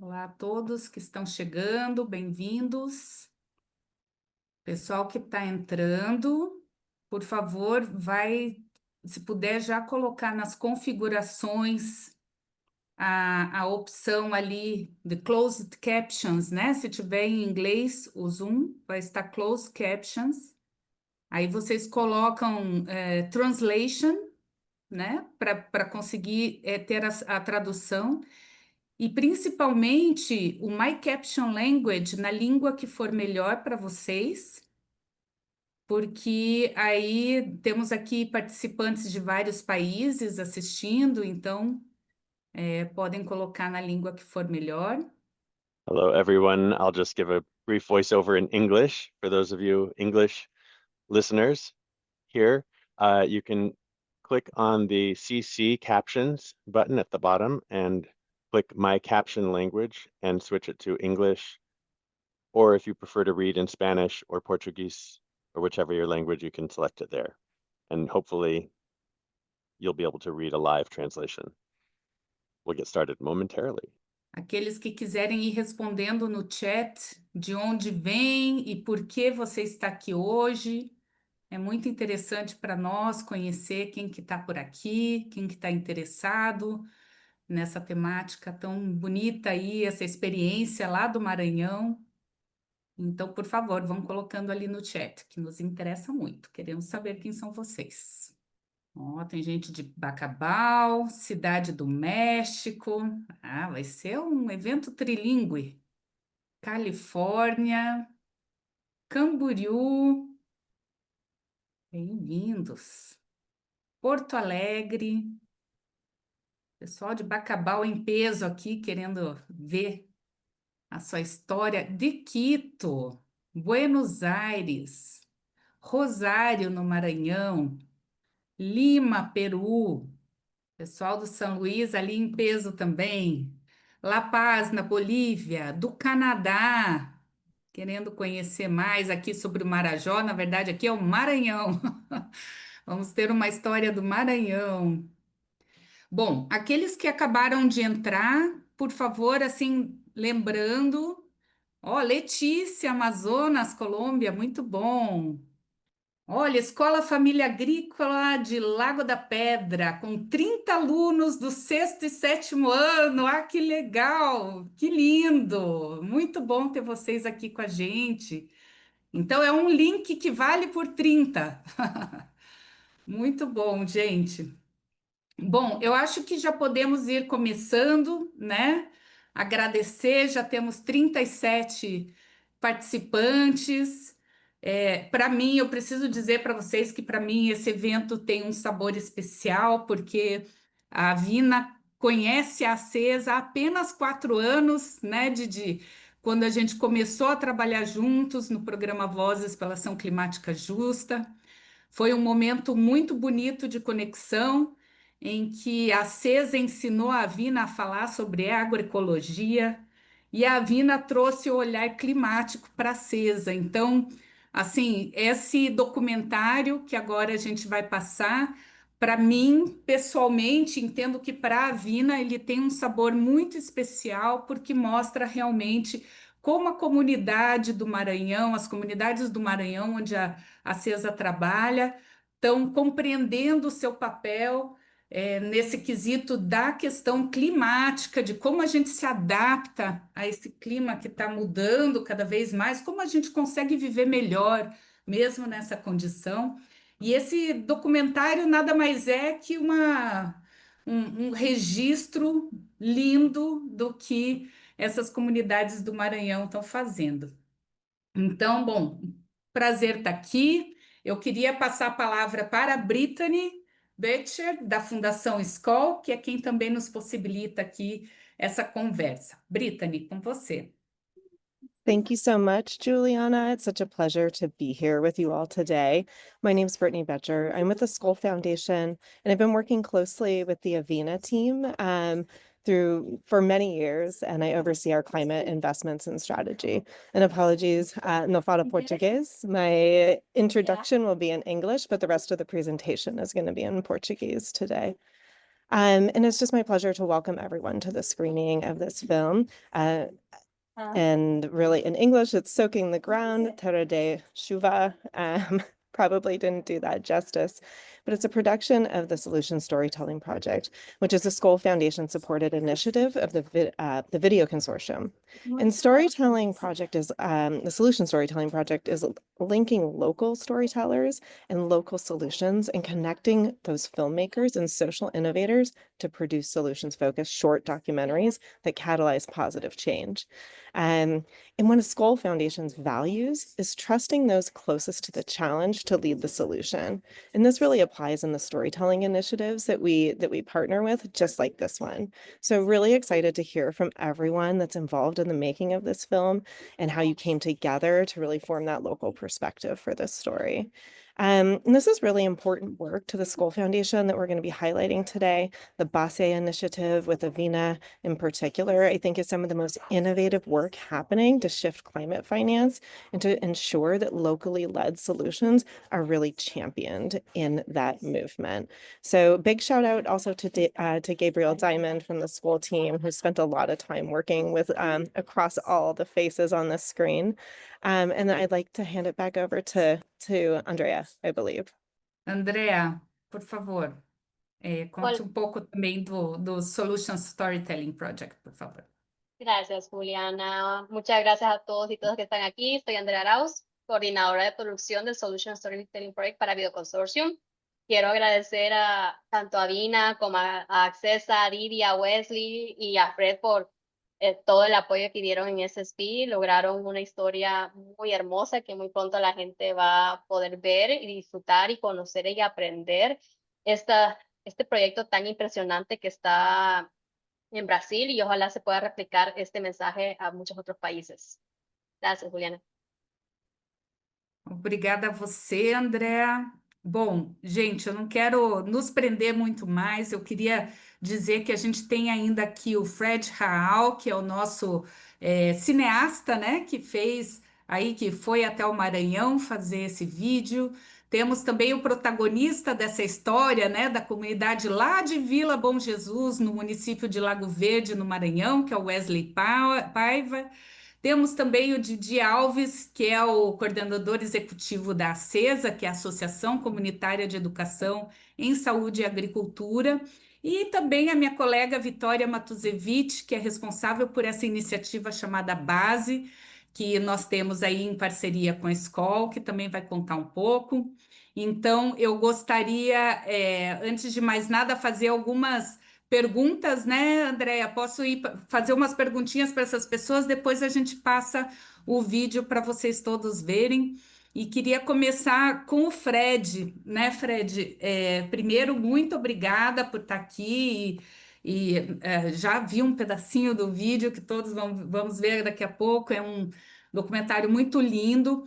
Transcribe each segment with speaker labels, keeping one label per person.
Speaker 1: Olá a todos que estão chegando, bem-vindos. Pessoal que está entrando, por favor, se puder já colocar nas configurações a opção ali de Closed Captions, né? Se tiver em inglês, o Zoom vai estar Closed Captions. Aí vocês colocam Translation, né? Para conseguir ter a tradução. E principalmente o My Caption Language na língua que for melhor para vocês, porque aí temos aqui participantes de vários países assistindo, então podem colocar na língua que for melhor.
Speaker 2: Hello, everyone. I'll just give a brief voiceover in English for those of you English listeners here. You can click on the CC captions button at the bottom and click My Caption Language and switch it to English. Or if you prefer to read in Spanish or Portuguese or whichever your language, you can select it there. And hopefully you'll be able to read a live translation. We'll get started momentarily.
Speaker 1: Aqueles que quiserem ir respondendo no chat de onde vem e por que você está aqui hoje. É muito interessante para nós conhecer quem que está por aqui, quem que está interessado nessa temática tão bonita aí, essa experiência lá do Maranhão. Então, por favor, vão colocando ali no chat, que nos interessa muito. Queremos saber quem são vocês. Ó, tem gente de Bacabal, Cidade do México. Ah, vai ser um evento trilingüe. Califórnia, Camboriú. Bem-vindos. Porto Alegre. Pessoal de Bacabal em peso aqui, querendo ver a sua história. De Quito, Buenos Aires, Rosário, no Maranhão, Lima, Peru, pessoal do São Luís ali em peso também. La Paz, na Bolívia, do Canadá, querendo conhecer mais aqui sobre o Marajó. Na verdade, aqui é o Maranhão. Vamos ter uma história do Maranhão. Bom, aqueles que acabaram de entrar, por favor, assim, lembrando, ó, Letícia, Amazonas, Colômbia, muito bom. Olha, Escola Família Agrícola de Lago da Pedra, com 30 alunos do sexto e sétimo ano. Ah, que legal, que lindo. Muito bom ter vocês aqui com a gente. Então, é um link que vale por 30. Muito bom, gente. Bom, eu acho que já podemos ir começando, né? Agradecer, já temos 37 participantes. Para mim, eu preciso dizer para vocês que para mim esse evento tem um sabor especial, porque a Vina conhece a Acesa há apenas 4 anos, né, Didi? Quando a gente começou a trabalhar juntos no programa Vozes pela Ação Climática Justa. Foi um momento muito bonito de conexão, em que a CESA ensinou a Vina a falar sobre agroecologia e a Vina trouxe o olhar climático para a CESA. Então, assim, esse documentário que agora a gente vai passar, para mim, pessoalmente, entendo que para a Vina ele tem um sabor muito especial, porque mostra realmente como a comunidade do Maranhão, as comunidades do Maranhão, onde a CESA trabalha, estão compreendendo o seu papel nesse quesito da questão climática, de como a gente se adapta a esse clima que está mudando cada vez mais, como a gente consegue viver melhor, mesmo nessa condição. E esse documentário nada mais é que um registro lindo do que essas comunidades do Maranhão estão fazendo. Então, bom, prazer estar aqui. Eu queria passar a palavra para a Brittany Betcher, da Fundação Skoll, que é quem também nos possibilita aqui essa conversa. Brittany, com você.
Speaker 3: Thank you so much, Juliana. It's such a pleasure to be here with you all today. My name is Brittany Betcher. I'm with the Skoll Foundation, and I've been working closely with the Avena team for many years, and I oversee our climate investments and strategy. And apologies, no falo português. My introduction will be in English, but the rest of the presentation is going to be in Portuguese today. And it's just my pleasure to welcome everyone to the screening of this film. And really in English, it's Soaking the Ground, Terra de Chuva. Probably didn't do that justice, but it's a production of the Solution Storytelling Project, which is a Skoll Foundation supported initiative of the Video Consortium. And storytelling project is, the Solution Storytelling Project is linking local storytellers and local solutions and connecting those filmmakers and social innovators to produce solutions-focused short documentaries that catalyze positive change. And one of Skoll Foundation's values is trusting those closest to the challenge to lead the solution. And this really applies in the storytelling initiatives that we partner with, just like this one. So really excited to hear from everyone that's involved in the making of this film and how you came together to really form that local perspective for this story. And this is really important work to the Skoll Foundation that we're going to be highlighting today. The BASE initiative with Avina in particular, I think is some of the most innovative work happening to shift climate finance and to ensure that locally led solutions are really championed in that movement. So big shout out also to Gabriel Diamond from the Skoll team, who spent a lot of time working with across all the faces on the screen. And then I'd like to hand it back over to Andrea, I believe.
Speaker 1: Andrea, por favor, conte
Speaker 4: Hola.
Speaker 1: pouco também do Solution Storytelling Project, por favor.
Speaker 4: Gracias, Juliana. Muchas gracias a todos y todas que están aquí. Soy Andrea Arauz, coordinadora de producción del Solution Storytelling Project para Video Consortium. Quiero agradecer tanto a Vina como a Accesa, a Didi, a Wesley y a Fred por todo el apoyo que dieron en SSP. Lograron una historia muy hermosa que muy pronto la gente va a poder ver y disfrutar y conocer y aprender este proyecto tan impresionante que está en Brasil y ojalá se pueda replicar este mensaje a muchos otros países. Gracias, Juliana.
Speaker 1: Obrigada a você, André. Bom, gente, eu não quero nos prender muito mais. Eu queria dizer que a gente tem ainda aqui o Fred Raal, que é o nosso cineasta, né? Que fez aí, que foi até o Maranhão fazer esse vídeo. Temos também o protagonista dessa história, né? Da comunidade lá de Vila Bom Jesus, no município de Lago Verde, no Maranhão, que é o Wesley Paiva. Temos também o Didi Alves, que é o coordenador executivo da ACESA, que é a Associação Comunitária de Educação em Saúde e Agricultura, e também a minha colega Vitória Matuzevich, que é responsável por essa iniciativa chamada Base, que nós temos aí em parceria com a Skoll, que também vai contar um pouco. Então, eu gostaria, antes de mais nada, fazer algumas perguntas, né, Andréia? Posso ir fazer umas perguntinhas para essas pessoas, depois a gente passa o vídeo para vocês todos verem. E queria começar com o Fred, né, Fred? Primeiro, muito obrigada por estar aqui já vi um pedacinho do vídeo que todos vamos ver daqui a pouco. É um documentário muito lindo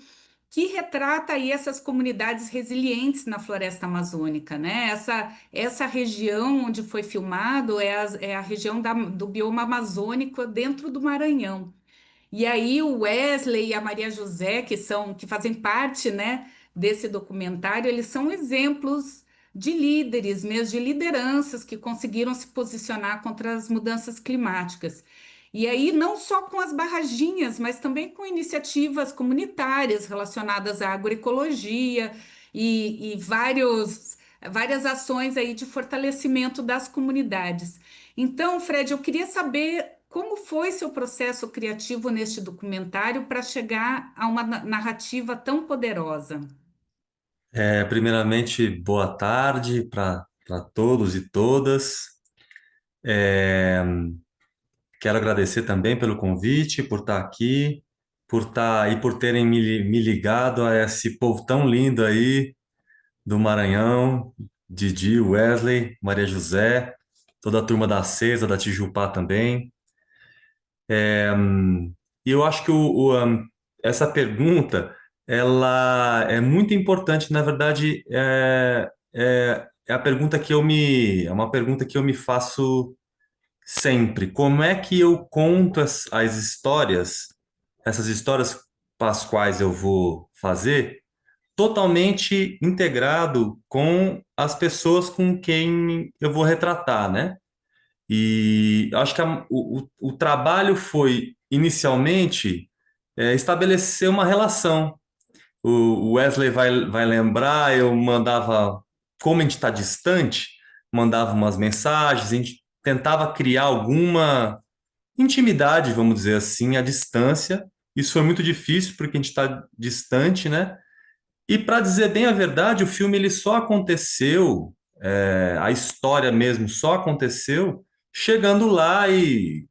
Speaker 1: que retrata aí essas comunidades resilientes na floresta amazônica, né? Essa região onde foi filmado é a região do bioma amazônico dentro do Maranhão. E aí o Wesley e a Maria José, que fazem parte, né, desse documentário, eles são exemplos de líderes, mesmo de lideranças que conseguiram se posicionar contra as mudanças climáticas. E aí, não só com as barraginhas, mas também com iniciativas comunitárias relacionadas à agroecologia e várias ações aí de fortalecimento das comunidades. Então, Fred, eu queria saber como foi seu processo criativo neste documentário para chegar a uma narrativa tão poderosa.
Speaker 5: Primeiramente, boa tarde para todos e todas. Quero agradecer também pelo convite, por estar aqui, por terem me ligado a esse povo tão lindo aí do Maranhão, Didi, Wesley, Maria José, toda a turma da Acesa, da Tijupá também. E eu acho que essa pergunta ela é muito importante. Na verdade, é a pergunta que é uma pergunta que eu me faço sempre. Como é que eu conto as histórias, essas histórias para as quais eu vou fazer, totalmente integrado com as pessoas com quem eu vou retratar, né? E acho que o trabalho foi, inicialmente, estabelecer uma relação. O Wesley vai lembrar, eu mandava, como a gente está distante, mandava umas mensagens, a gente tentava criar alguma intimidade, vamos dizer assim, à distância. Isso foi muito difícil porque a gente está distante, né? E para dizer bem a verdade, o filme ele só aconteceu, a história mesmo só aconteceu chegando lá e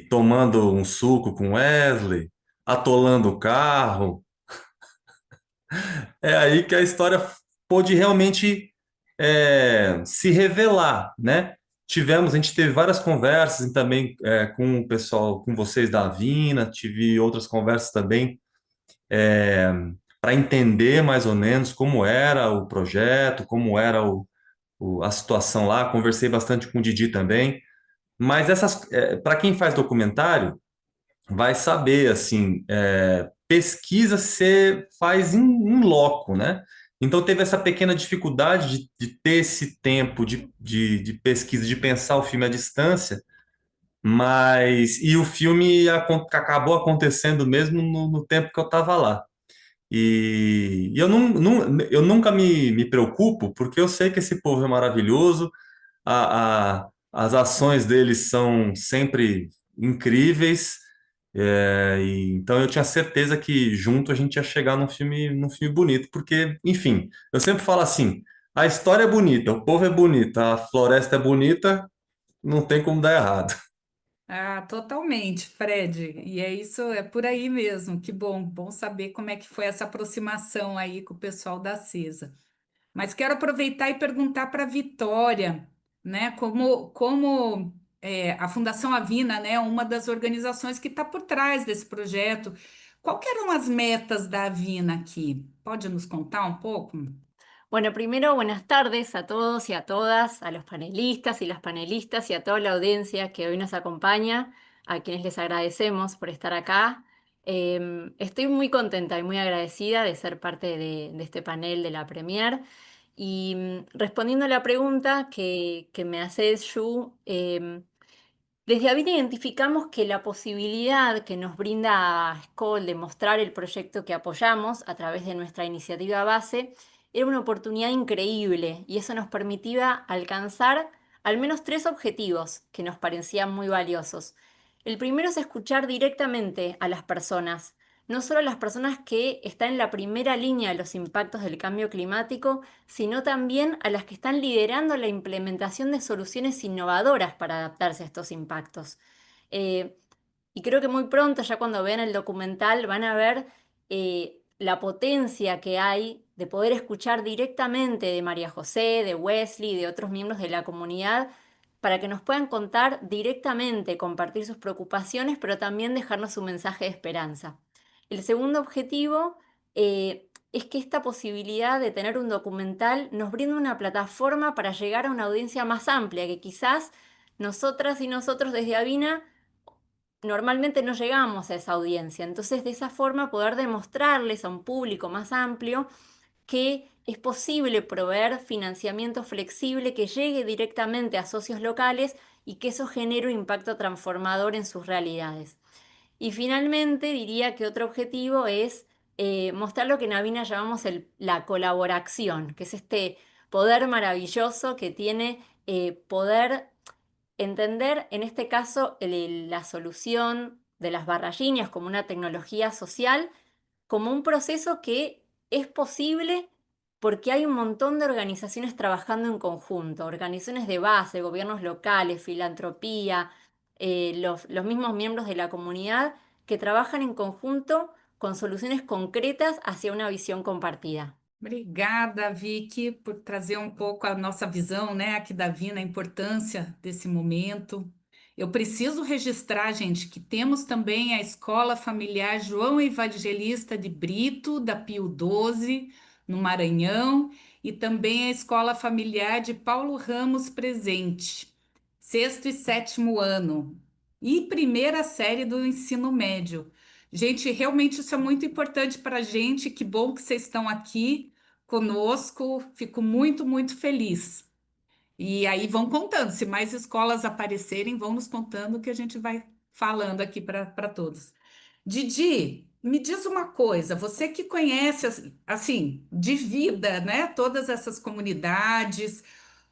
Speaker 5: tomando um suco com Wesley, atolando o carro. É aí que a história pôde realmente se revelar, né? A gente teve várias conversas e também com o pessoal, com vocês da Avina, tive outras conversas também para entender mais ou menos como era o projeto, como era a situação lá. Conversei bastante com o Didi também. Mas para quem faz documentário, vai saber assim, pesquisa você faz em loco, né? Então teve essa pequena dificuldade de ter esse tempo de pesquisa, de pensar o filme à distância, mas e o filme acabou acontecendo mesmo no tempo que eu estava lá. E eu nunca me preocupo, porque eu sei que esse povo é maravilhoso, as ações deles são sempre incríveis, então eu tinha certeza que junto a gente ia chegar num filme bonito, porque, enfim, eu sempre falo assim, a história é bonita, o povo é bonito, a floresta é bonita, não tem como dar errado.
Speaker 1: Ah, totalmente, Fred. E é isso, é por aí mesmo. Que bom, bom saber como é que foi essa aproximação aí com o pessoal da CESA. Mas quero aproveitar e perguntar para a Vitória, né? Como a Fundação Avina, né, uma das organizações que está por trás desse projeto. Qual que eram as metas da Avina aqui? Pode nos contar um pouco?
Speaker 6: Bueno, primero, buenas tardes a todos y a todas, a los panelistas y las panelistas y a toda la audiencia que hoy nos acompaña, a quienes les agradecemos por estar acá. Estoy muy contenta y muy agradecida de ser parte de este panel de la Premier. Y respondiendo a la pregunta que me haces, Yu, desde Avina identificamos que la posibilidad que nos brinda SCOL de mostrar el proyecto que apoyamos a través de nuestra iniciativa base era una oportunidad increíble y eso nos permitía alcanzar al menos 3 objetivos que nos parecían muy valiosos. El primero es escuchar directamente a las personas, no solo a las personas que están en la primera línea de los impactos del cambio climático, sino también a las que están liderando la implementación de soluciones innovadoras para adaptarse a estos impactos. Eh, y creo que muy pronto, ya cuando vean el documental, van a ver la potencia que hay de poder escuchar directamente de María José, de Wesley, de otros miembros de la comunidad, para que nos puedan contar directamente, compartir sus preocupaciones, pero también dejarnos un mensaje de esperanza. El segundo objetivo es que esta posibilidad de tener un documental nos brinda una plataforma para llegar a una audiencia más amplia, que quizás nosotras y nosotros desde Avina normalmente no llegamos a esa audiencia. Entonces, de esa forma, poder demostrarles a un público más amplio que es posible proveer financiamiento flexible que llegue directamente a socios locales y que eso genere un impacto transformador en sus realidades. Y finalmente diría que otro objetivo es mostrar lo que en Avina llamamos la colaboración, que es este poder maravilloso que tiene poder entender en este caso la solución de las barrayíneas como una tecnología social, como un proceso que es posible porque hay un montón de organizaciones trabajando en conjunto, organizaciones de base, gobiernos locales, filantropía, los mismos miembros de la comunidad que trabajan en conjunto con soluciones concretas hacia una visión compartida.
Speaker 1: Obrigada, Vicky, por trazer um pouco a nossa visão, né, aqui da Vina, a importância desse momento. Eu preciso registrar, gente, que temos também a Escola Familiar João Evangelista de Brito, da Pio 12, no Maranhão, e também a Escola Familiar de Paulo Ramos Presente, sexto e sétimo ano, e primeira série do ensino médio. Gente, realmente isso é muito importante para a gente. Que bom que vocês estão aqui conosco, fico muito, muito feliz. E aí vão contando, se mais escolas aparecerem, vão nos contando que a gente vai falando aqui para todos. Didi, me diz uma coisa, você que conhece assim de vida, né, todas essas comunidades,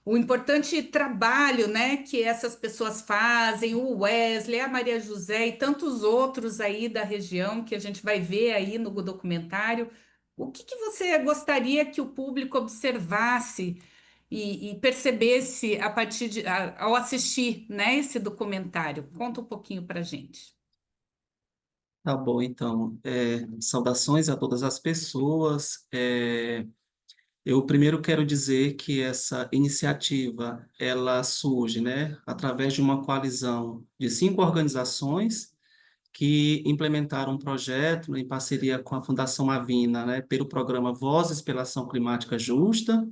Speaker 1: o importante trabalho, né, que essas pessoas fazem, o Wesley, a Maria José e tantos outros aí da região que a gente vai ver aí no documentário. O que que você gostaria que o público observasse e percebesse a partir ao assistir, né, esse documentário? Conta um pouquinho para gente.
Speaker 7: Tá bom, então, saudações a todas as pessoas. Eu primeiro quero dizer que essa iniciativa, ela surge, né, através de uma coalizão de 5 organizações que implementaram um projeto em parceria com a Fundação Avina, né, pelo programa Vozes pela Ação Climática Justa,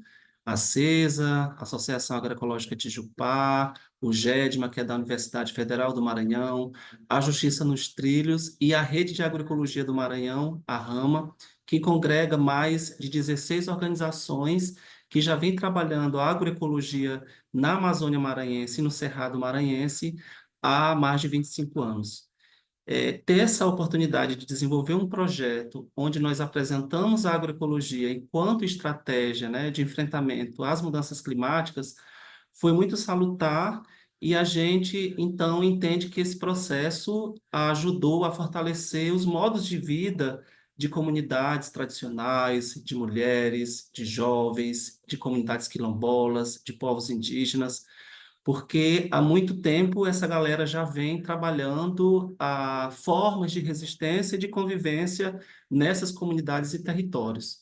Speaker 7: a CESA, a Associação Agroecológica Tijupá, o GEDMA, que é da Universidade Federal do Maranhão, a Justiça nos Trilhos e a Rede de Agroecologia do Maranhão, a RAMA, que congrega mais de 16 organizações que já vêm trabalhando a agroecologia na Amazônia Maranhense e no Cerrado Maranhense há mais de 25 anos. Ter essa oportunidade de desenvolver um projeto onde nós apresentamos a agroecologia enquanto estratégia, né, de enfrentamento às mudanças climáticas foi muito salutar e a gente então entende que esse processo ajudou a fortalecer os modos de vida de comunidades tradicionais, de mulheres, de jovens, de comunidades quilombolas, de povos indígenas, porque há muito tempo essa galera já vem trabalhando formas de resistência e de convivência nessas comunidades e territórios.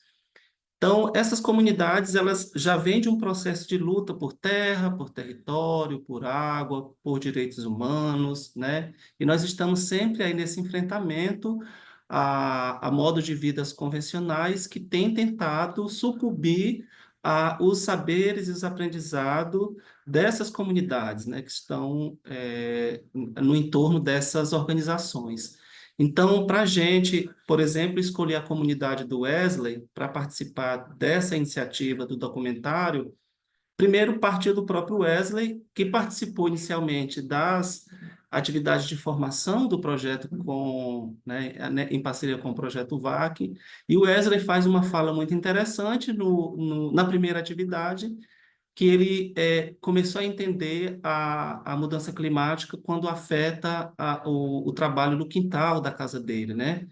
Speaker 7: Então, essas comunidades, elas já vêm de um processo de luta por terra, por território, por água, por direitos humanos, né? E nós estamos sempre aí nesse enfrentamento a modos de vidas convencionais que têm tentado sucumbir os saberes e os aprendizados dessas comunidades, né? Que estão no entorno dessas organizações. Então, para a gente, por exemplo, escolher a comunidade do Wesley para participar dessa iniciativa do documentário, primeiro partiu do próprio Wesley, que participou inicialmente das atividades de formação do projeto em parceria com o projeto VAC, e o Wesley faz uma fala muito interessante na primeira atividade, que ele começou a entender a mudança climática quando afeta o trabalho no quintal da casa dele, né?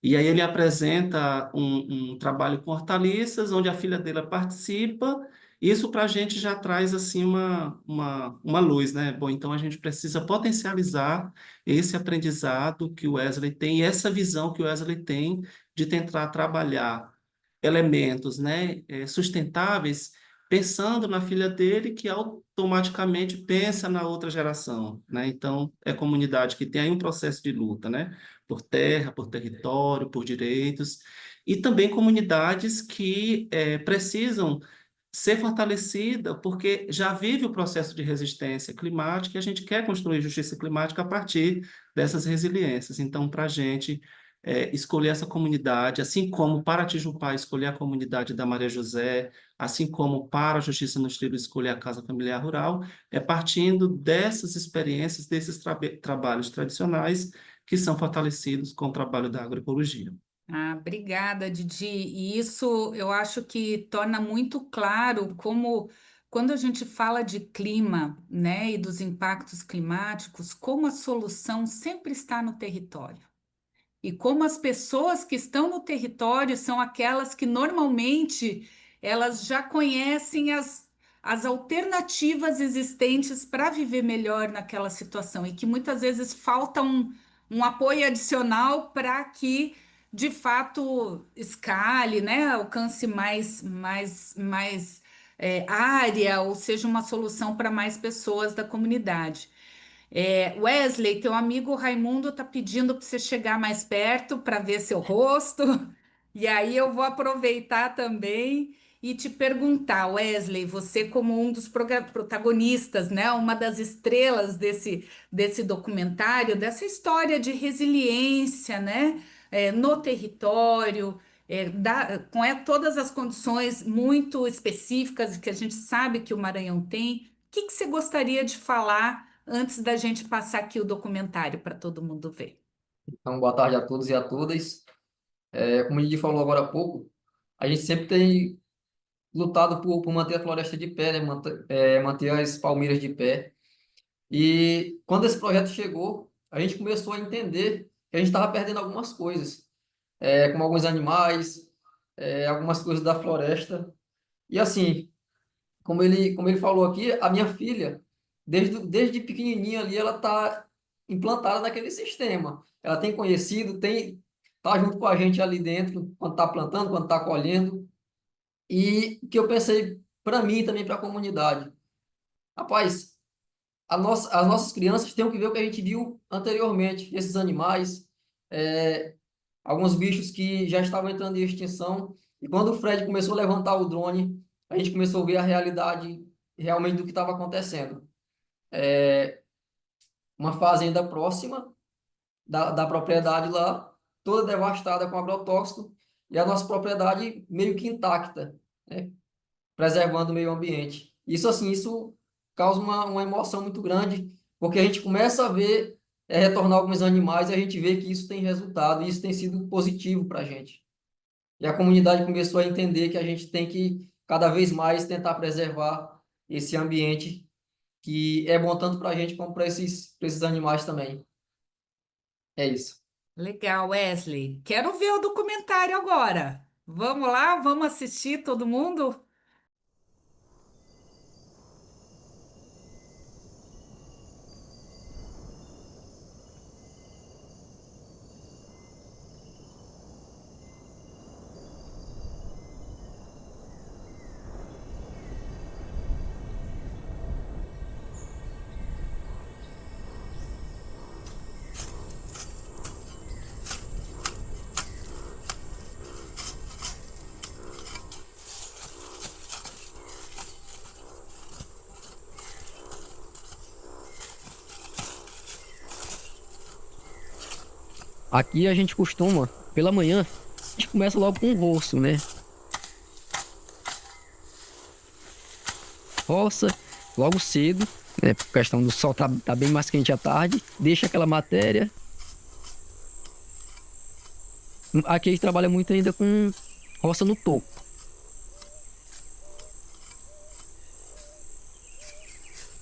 Speaker 7: E aí ele apresenta um trabalho com hortaliças, onde a filha dele participa. Isso para a gente já traz assim uma luz, né? Bom, então a gente precisa potencializar esse aprendizado que o Wesley tem, e essa visão que o Wesley tem de tentar trabalhar elementos, né, sustentáveis, pensando na filha dele, que automaticamente pensa na outra geração, né? Então, é comunidade que tem aí um processo de luta, né? Por terra, por território, por direitos, e também comunidades que precisam ser fortalecida porque já vive o processo de resistência climática e a gente quer construir justiça climática a partir dessas resiliências. Então, para a gente escolher essa comunidade, assim como para Tijupá escolher a comunidade da Maria José, assim como para a Justiça no Estilo escolher a Casa Familiar Rural, é partindo dessas experiências, desses trabalhos tradicionais que são fortalecidos com o trabalho da agroecologia.
Speaker 1: Ah, obrigada, Didi. E isso eu acho que torna muito claro como, quando a gente fala de clima, né, e dos impactos climáticos, como a solução sempre está no território. E como as pessoas que estão no território são aquelas que normalmente elas já conhecem as alternativas existentes para viver melhor naquela situação e que muitas vezes falta um apoio adicional para que de fato escale, né, alcance mais área ou seja uma solução para mais pessoas da comunidade. Wesley, teu amigo Raimundo tá pedindo para você chegar mais perto para ver seu rosto. E aí eu vou aproveitar também e te perguntar, Wesley, você como um dos protagonistas, né, uma das estrelas desse documentário, dessa história de resiliência, né, no território, todas as condições muito específicas que a gente sabe que o Maranhão tem, o que que você gostaria de falar antes da gente passar aqui o documentário para todo mundo ver?
Speaker 8: Então, boa tarde a todos e a todas. Como a gente falou agora há pouco, a gente sempre tem lutado por manter a floresta de pé, né? Manter as palmeiras de pé. E quando esse projeto chegou, a gente começou a entender que a gente estava perdendo algumas coisas, como alguns animais, algumas coisas da floresta. E assim, como ele falou aqui, a minha filha, desde pequenininha ali, ela está implantada naquele sistema. Ela tem conhecido, tá junto com a gente ali dentro, quando está plantando, quando está colhendo. E o que eu pensei para mim e também para a comunidade. Rapaz, as nossas crianças têm que ver o que a gente viu anteriormente, esses animais, alguns bichos que já estavam entrando em extinção. E quando o Fred começou a levantar o drone, a gente começou a ver a realidade realmente do que estava acontecendo. Uma fazenda próxima da propriedade lá, toda devastada com agrotóxico, e a nossa propriedade meio que intacta, né? Preservando o meio ambiente. Isso causa uma emoção muito grande, porque a gente começa a ver retornar alguns animais e a gente vê que isso tem resultado, e isso tem sido positivo para a gente. E a comunidade começou a entender que a gente tem que, cada vez mais, tentar preservar esse ambiente que é bom tanto para a gente como para esses animais também. É isso.
Speaker 1: Legal, Wesley. Quero ver o documentário agora. Vamos lá, vamos assistir todo mundo?
Speaker 9: Aqui a gente costuma, pela manhã, a gente começa logo com um roço, né? Roça logo cedo, né? Por questão do sol tá bem mais quente à tarde. Deixa aquela matéria. Aqui a gente trabalha muito ainda com roça no topo.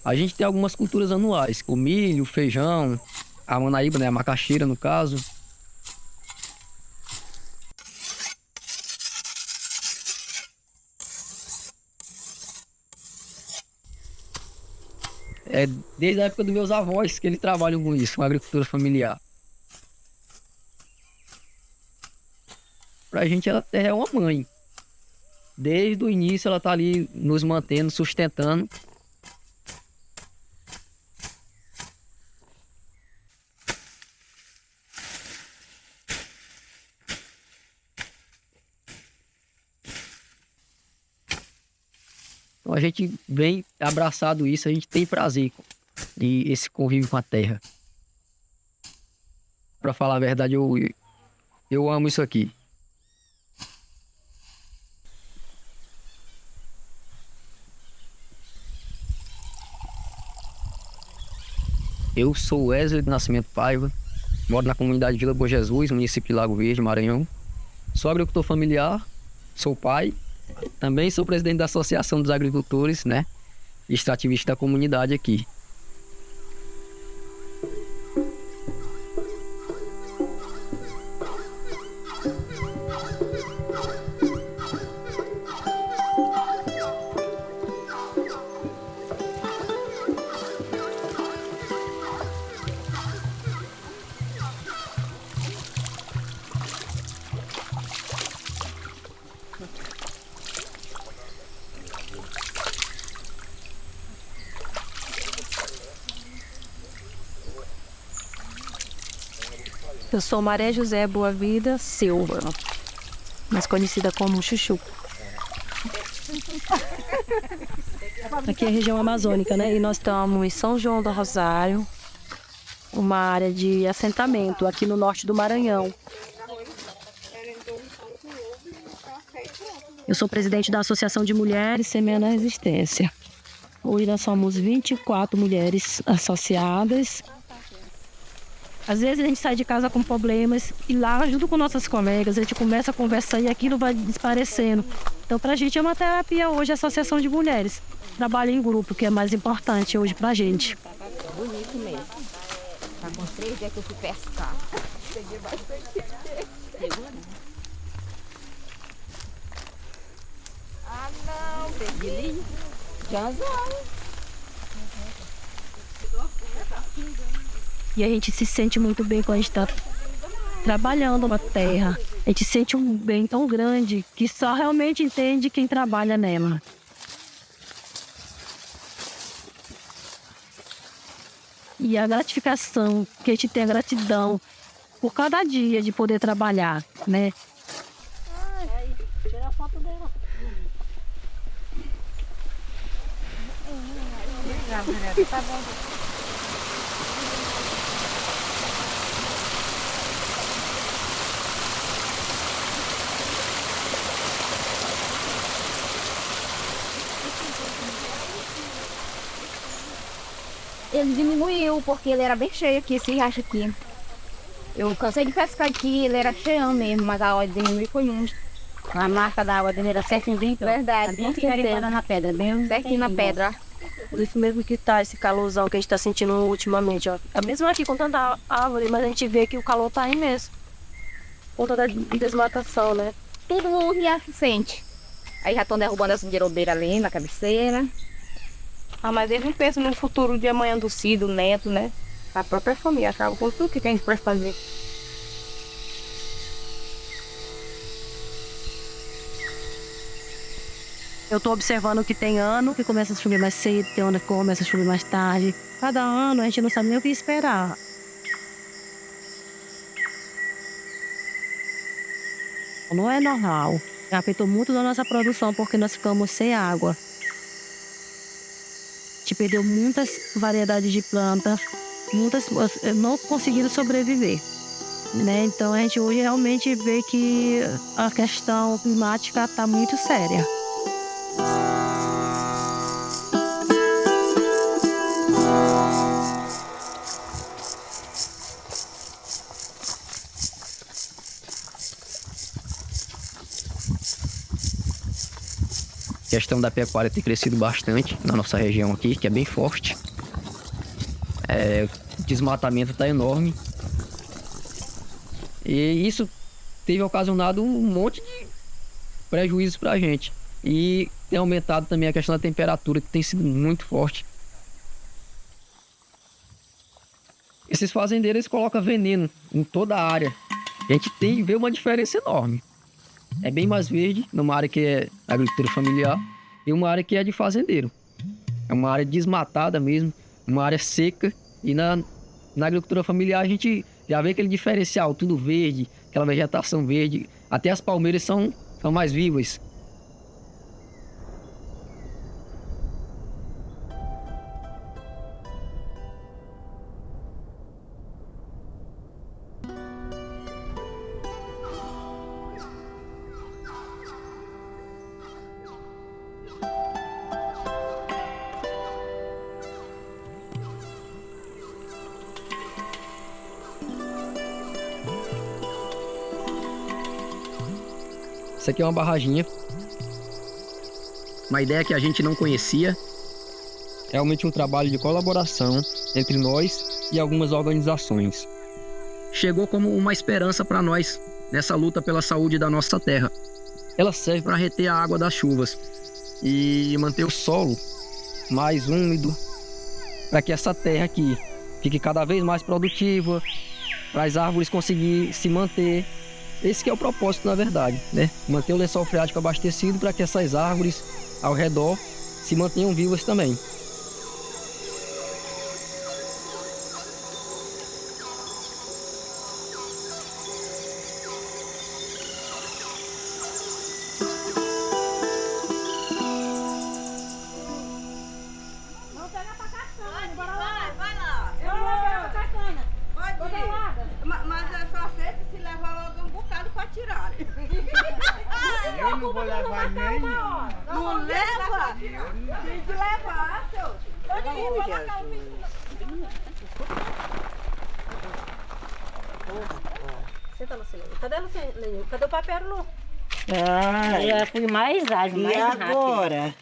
Speaker 9: A gente tem algumas culturas anuais, o milho, o feijão, a manaíba, né? A macaxeira no caso. Desde a época dos meus avós que eles trabalham com isso, com agricultura familiar. Pra gente, a terra é uma mãe. Desde o início, ela tá ali nos mantendo, sustentando. Então a gente vem abraçado isso, a gente tem prazer de esse convívio com a terra. Para falar a verdade, eu amo isso aqui. Eu sou Wesley do Nascimento Paiva, moro na comunidade Vila Bom Jesus, município de Lago Verde, Maranhão. Sou agricultor familiar, sou pai. Também sou presidente da Associação dos Agricultores, né? Extrativista da comunidade aqui.
Speaker 10: Eu sou Maria José Boavida Silva, mais conhecida como Chuchu. Aqui é a região amazônica, né? E nós estamos em São João do Rosário, uma área de assentamento aqui no norte do Maranhão. Eu sou presidente da Associação de Mulheres Semeando a Resistência. Hoje nós somos 24 mulheres associadas. Às vezes a gente sai de casa com problemas e lá, junto com nossas colegas, a gente começa a conversar e aquilo vai desaparecendo. Então, pra gente é uma terapia hoje a Associação de Mulheres. Trabalho em grupo, que é mais importante hoje pra gente.
Speaker 11: Bonito mesmo. Tá com 3 dias que eu fui pescar. Peguei bastante. Pegou, né? Ah, não. Peguei. Tchauzinho.
Speaker 10: E a gente se sente muito bem quando a gente está trabalhando na terra. A gente sente um bem tão grande que só realmente entende quem trabalha nela. E a gratificação, que a gente tem a gratidão por cada dia de poder trabalhar, né?
Speaker 11: Ai, tira a foto dela. Tá bom. Ele diminuiu, porque ele era bem cheio aqui, esse riacho aqui. Eu cansei de pescar aqui, ele era cheião mesmo, mas a água diminuiu foi muito. A marca da água dele era certinho, bem verdade, bem certinho na pedra, bem certinho na pedra.
Speaker 10: Por isso mesmo que tá esse calorzão que a gente tá sentindo ultimamente, ó. É mesmo aqui com tanta árvore, mas a gente vê que o calor tá aí mesmo. Por conta da desmatação, né?
Speaker 11: Tudo o riacho sente. Aí já estão derrubando as guirobeiras ali na cabeceira.
Speaker 10: Ah, mas eles não pensam no futuro de amanhã do Cido, do neto, né? A própria família, acaba com tudo que a gente pode fazer. Eu tô observando que tem ano que começa a chover mais cedo, tem ano que começa a chover mais tarde. Cada ano a gente não sabe nem o que esperar. Não é normal. Afetou muito da nossa produção porque nós ficamos sem água. A gente perdeu muitas variedades de plantas, muitas não conseguiram sobreviver, né? Então a gente hoje realmente vê que a questão climática está muito séria.
Speaker 9: A questão da pecuária tem crescido bastante na nossa região aqui, que é bem forte. O desmatamento está enorme. E isso teve ocasionado um monte de prejuízos para a gente. E tem aumentado também a questão da temperatura, que tem sido muito forte. Esses fazendeiros colocam veneno em toda a área. A gente vê uma diferença enorme. É bem mais verde numa área que é agricultura familiar e uma área que é de fazendeiro. É uma área desmatada mesmo, uma área seca. E na agricultura familiar a gente já vê aquele diferencial, tudo verde, aquela vegetação verde. Até as palmeiras são mais vivas. Isso aqui é uma barraginha. Uma ideia que a gente não conhecia. Realmente um trabalho de colaboração entre nós e algumas organizações. Chegou como uma esperança para nós nessa luta pela saúde da nossa terra. Ela serve para reter a água das chuvas e manter o solo mais úmido, para que essa terra aqui fique cada vez mais produtiva, para as árvores conseguirem se manter. Esse que é o propósito, na verdade, né? Manter o lençol freático abastecido para que essas árvores ao redor se mantenham vivas também.
Speaker 12: Mas é só você se levar logo um bocado para tirar. Eu não vou levar nem
Speaker 10: Senta, Lucilene. Cadê a Lucilene? Cadê o papel, Lu?
Speaker 11: Eu fui mais ágil, mais rápido.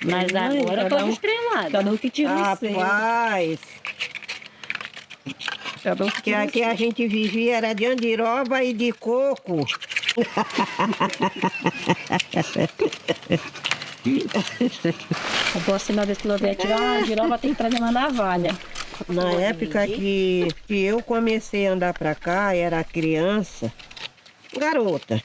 Speaker 11: Mas agora eu tô estrelada.
Speaker 10: Cada um que tira
Speaker 12: Rapaz, que aqui a gente vivia era de andiroba e de coco.
Speaker 10: A próxima vez que eu vier tirar uma giroba, tem que trazer uma navalha.
Speaker 12: Na época que eu comecei a andar pra cá, era criança, garota.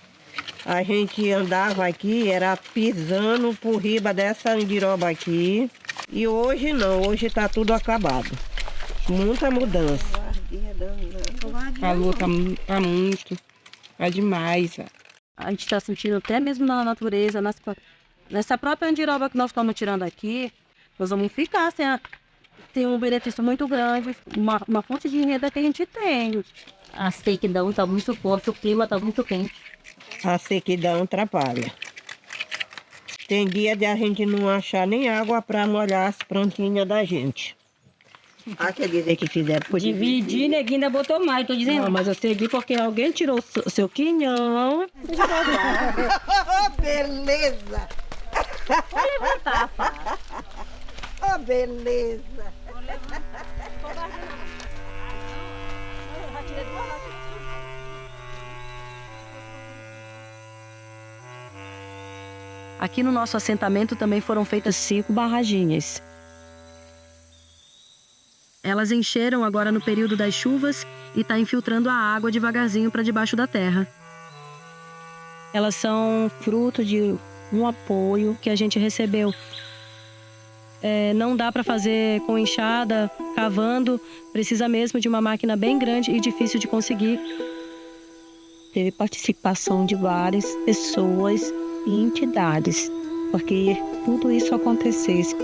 Speaker 12: A gente andava aqui, era pisando por riba dessa andiroba aqui. E hoje não, hoje tá tudo acabado. Muita mudança.
Speaker 10: Falou, tá muito, tá demais. A gente tá sentindo até mesmo na natureza, nessa própria andiroba que nós estamos tirando aqui, nós vamos ficar tem um benefício muito grande, uma fonte de renda que a gente tem.
Speaker 11: A sequidão tá muito forte, o clima tá muito quente.
Speaker 12: A sequidão atrapalha. Tem dia de a gente não achar nem água para molhar as plantinhas da gente. Quer dizer que fizeram por
Speaker 10: Dividir, neguinho ainda botou mais, tô dizendo. Não, mas eu segui porque alguém tirou o seu quinhão.
Speaker 12: Beleza!
Speaker 11: Vou levantar, Fá.
Speaker 12: Oh, beleza!
Speaker 10: Aqui no nosso assentamento também foram feitas 5 barraginhas. Elas encheram agora no período das chuvas e está infiltrando a água devagarzinho para debaixo da terra. Elas são fruto de um apoio que a gente recebeu. Não dá para fazer com enxada, cavando, precisa mesmo de uma máquina bem grande e difícil de conseguir.
Speaker 11: Teve participação de várias pessoas e entidades, porque tudo isso acontecesse.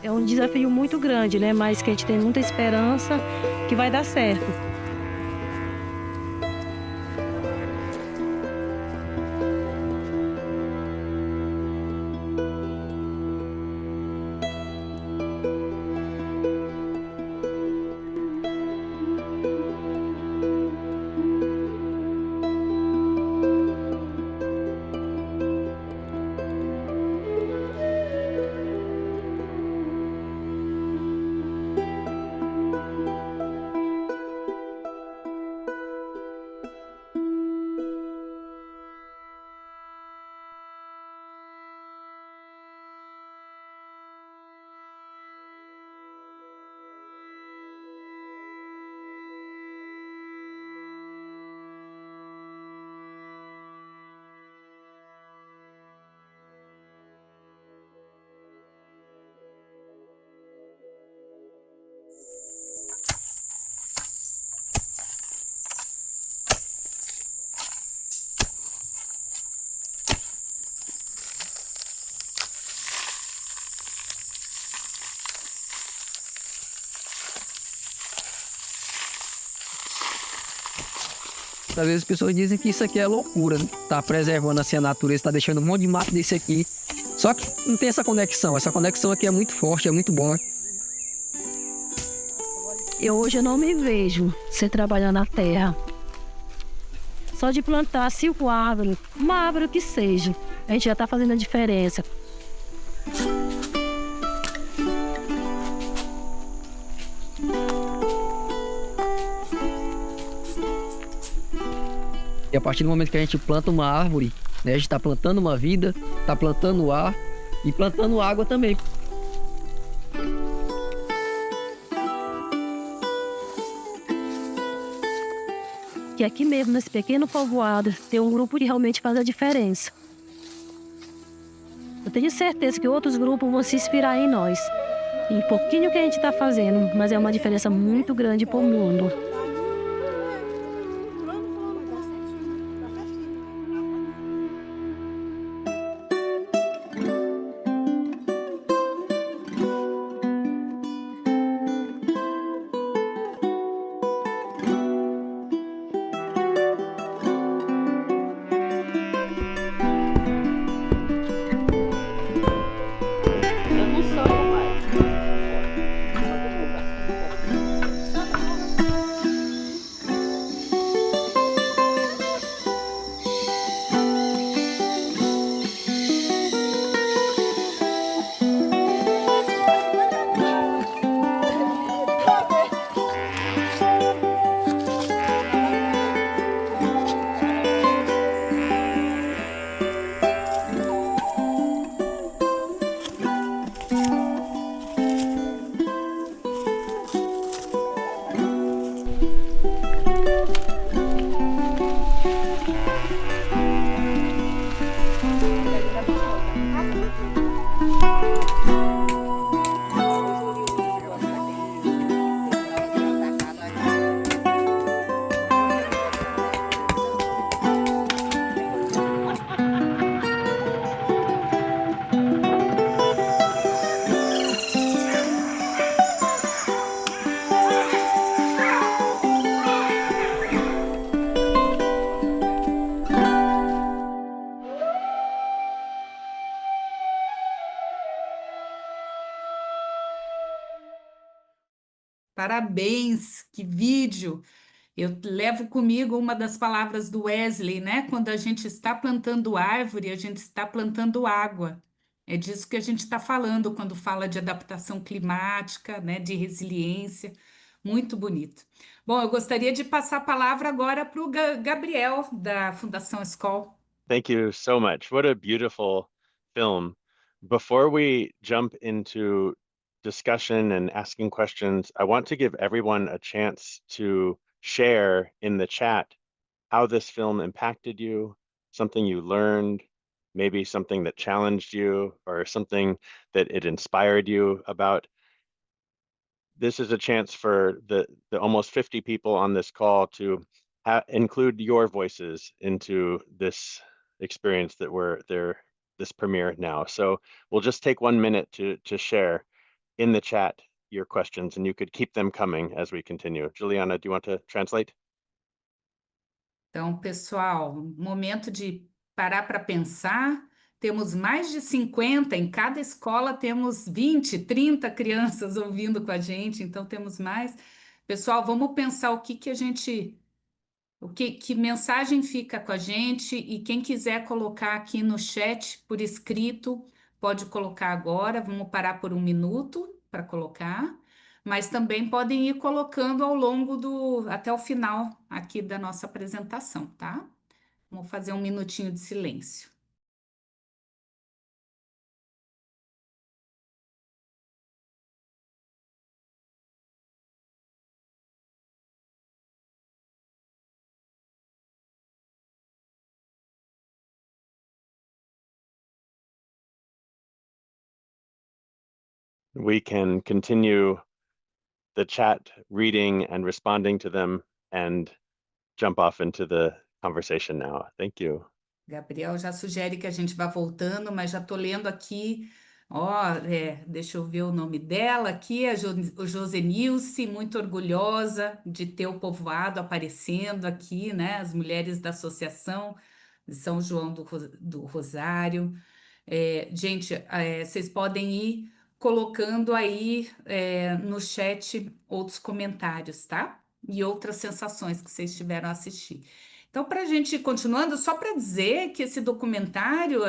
Speaker 10: É um desafio muito grande, né? Mas que a gente tem muita esperança que vai dar certo.
Speaker 9: Às vezes as pessoas dizem que isso aqui é loucura, né? Tá preservando assim a natureza, tá deixando um monte de mato desse aqui. Só que não tem essa conexão. Essa conexão aqui é muito forte, é muito boa.
Speaker 10: Hoje eu não me vejo sem trabalhar na terra. Só de plantar 5 árvores, uma árvore que seja, a gente já está fazendo a diferença.
Speaker 9: E a partir do momento que a gente planta uma árvore, né, a gente está plantando uma vida, está plantando ar e plantando água também.
Speaker 10: Que aqui mesmo, nesse pequeno povoado, tem um grupo que realmente faz a diferença. Eu tenho certeza que outros grupos vão se inspirar em nós. Em pouquinho que a gente está fazendo, mas é uma diferença muito grande para o mundo.
Speaker 11: Eu não sou, pai.
Speaker 1: Parabéns, que vídeo! Eu levo comigo uma das palavras do Wesley, né? Quando a gente está plantando árvore, a gente está plantando água. É disso que a gente está falando quando fala de adaptação climática, né? De resiliência. Muito bonito. Bom, eu gostaria de passar a palavra agora para o Gabriel, da Fundação Escol.
Speaker 2: Thank you so much. What a beautiful film. Before we jump into discussion and asking questions, I want to give everyone a chance to share in the chat how this film impacted you, something you learned, maybe something that challenged you, or something that it inspired you about. This is a chance for the almost 50 people on this call to include your voices into this experience that we're there, this premiere now. So we'll just take 1 minute to share in the chat your questions, and you could keep them coming as we continue. Juliana, do you want to translate?
Speaker 1: Então, pessoal, momento de parar para pensar. Temos mais de 50, em cada escola temos 20, 30 crianças ouvindo com a gente, então temos mais. Pessoal, vamos pensar o que a gente, que mensagem fica com a gente, e quem quiser colocar aqui no chat por escrito, pode colocar agora. Vamos parar por 1 minuto para colocar, mas também podem ir colocando ao longo até o final aqui da nossa apresentação, tá? Vamos fazer 1 minutinho de silêncio.
Speaker 2: We can continue the chat reading and responding to them and jump off into the conversation now. Thank you.
Speaker 1: Gabriel já sugere que a gente vá voltando, mas já estou lendo aqui. Ó, deixa eu ver o nome dela aqui, o Josenilce, muito orgulhosa de ter o povoado aparecendo aqui, né? As mulheres da Associação de São João do Rosário. Gente, vocês podem ir colocando aí no chat outros comentários, tá? E outras sensações que vocês tiveram a assistir. Então, para a gente ir continuando, só para dizer que esse documentário,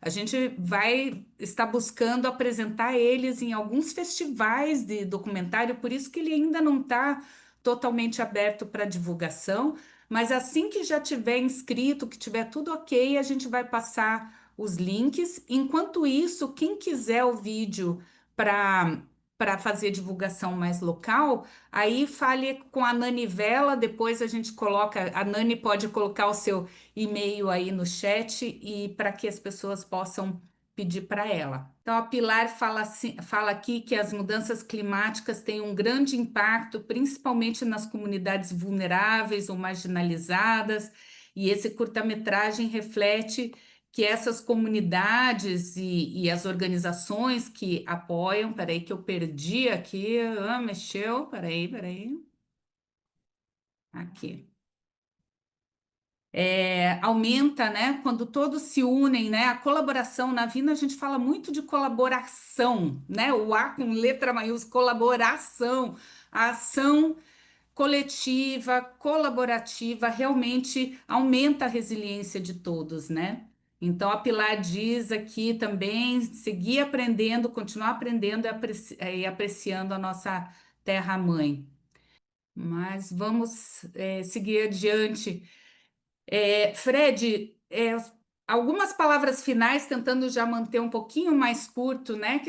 Speaker 1: a gente vai estar buscando apresentar eles em alguns festivais de documentário, por isso que ele ainda não está totalmente aberto para divulgação, mas assim que já tiver inscrito, que tiver tudo ok, a gente vai passar os links. Enquanto isso, quem quiser o vídeo para fazer divulgação mais local, aí fale com a Nani Vela, depois a gente coloca, a Nani pode colocar o seu e-mail aí no chat, e para que as pessoas possam pedir para ela. Então, a Pilar fala aqui que as mudanças climáticas têm um grande impacto, principalmente nas comunidades vulneráveis ou marginalizadas, e esse curta-metragem reflete que essas comunidades e as organizações que apoiam, peraí que eu perdi aqui, mexeu, peraí, aqui. Aumenta, né, quando todos se unem, né, a colaboração. Na Vina a gente fala muito de colaboração, né, o A com letra maiúscula, colaboração, a ação coletiva, colaborativa, realmente aumenta a resiliência de todos, né? Então, a Pilar diz aqui também, seguir aprendendo, continuar aprendendo e apreciando a nossa terra-mãe. Mas vamos seguir adiante. Fred, algumas palavras finais, tentando já manter um pouquinho mais curto, né?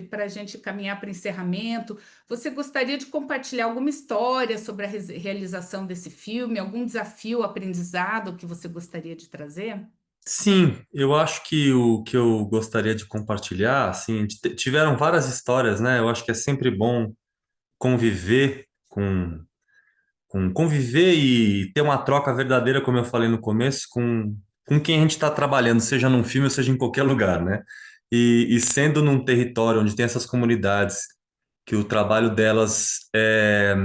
Speaker 1: Para a gente caminhar para o encerramento. Você gostaria de compartilhar alguma história sobre a realização desse filme, algum desafio, aprendizado que você gostaria de trazer?
Speaker 5: Sim, eu acho que o que eu gostaria de compartilhar, assim, tiveram várias histórias, né? Eu acho que é sempre bom conviver conviver e ter uma troca verdadeira, como eu falei no começo, com quem a gente está trabalhando, seja num filme ou seja em qualquer lugar, né? E sendo num território onde tem essas comunidades, que o trabalho delas é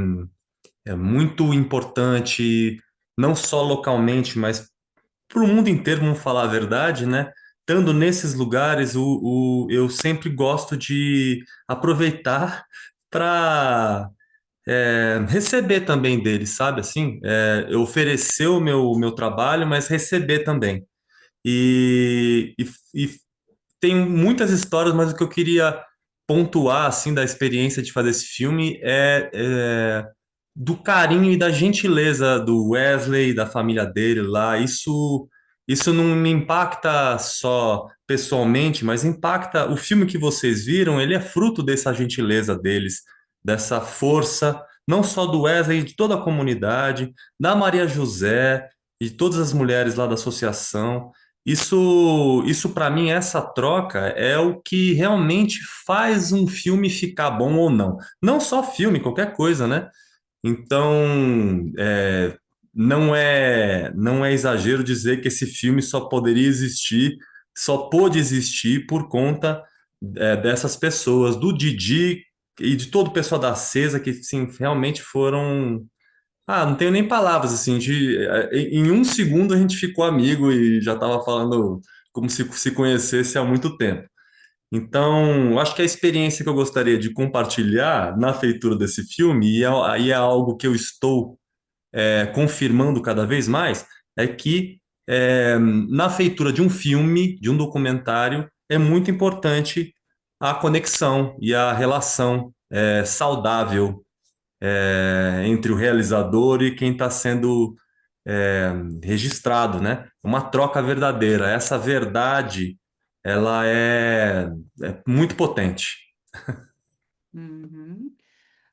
Speaker 5: muito importante, não só localmente, mas para o mundo inteiro, vamos falar a verdade, né? Estando nesses lugares, eu sempre gosto de aproveitar para receber também deles, sabe? Assim, eu oferecer o meu trabalho, mas receber também. E, e, e tem muitas histórias, mas o que eu queria pontuar assim da experiência de fazer esse filme é do carinho e da gentileza do Wesley, da família dele lá. Isso não me impacta só pessoalmente, mas impacta o filme que vocês viram, ele é fruto dessa gentileza deles, dessa força, não só do Wesley, de toda a comunidade, da Maria José e de todas as mulheres lá da associação. Isso para mim, essa troca é o que realmente faz um filme ficar bom ou não. Não só filme, qualquer coisa, né? Então, não é exagero dizer que esse filme só poderia existir, só pôde existir por conta, dessas pessoas, do Didi e de todo o pessoal da CESA, que sim, realmente foram. Ah, não tenho nem palavras, assim, em um segundo a gente ficou amigo e já estava falando como se conhecesse há muito tempo. Então, eu acho que a experiência que eu gostaria de compartilhar na feitura desse filme, e é algo que eu estou confirmando cada vez mais, é que na feitura de um filme, de um documentário, é muito importante a conexão e a relação saudável entre o realizador e quem está sendo registrado, né? Uma troca verdadeira. Essa verdade, ela é muito potente.
Speaker 1: Uhum.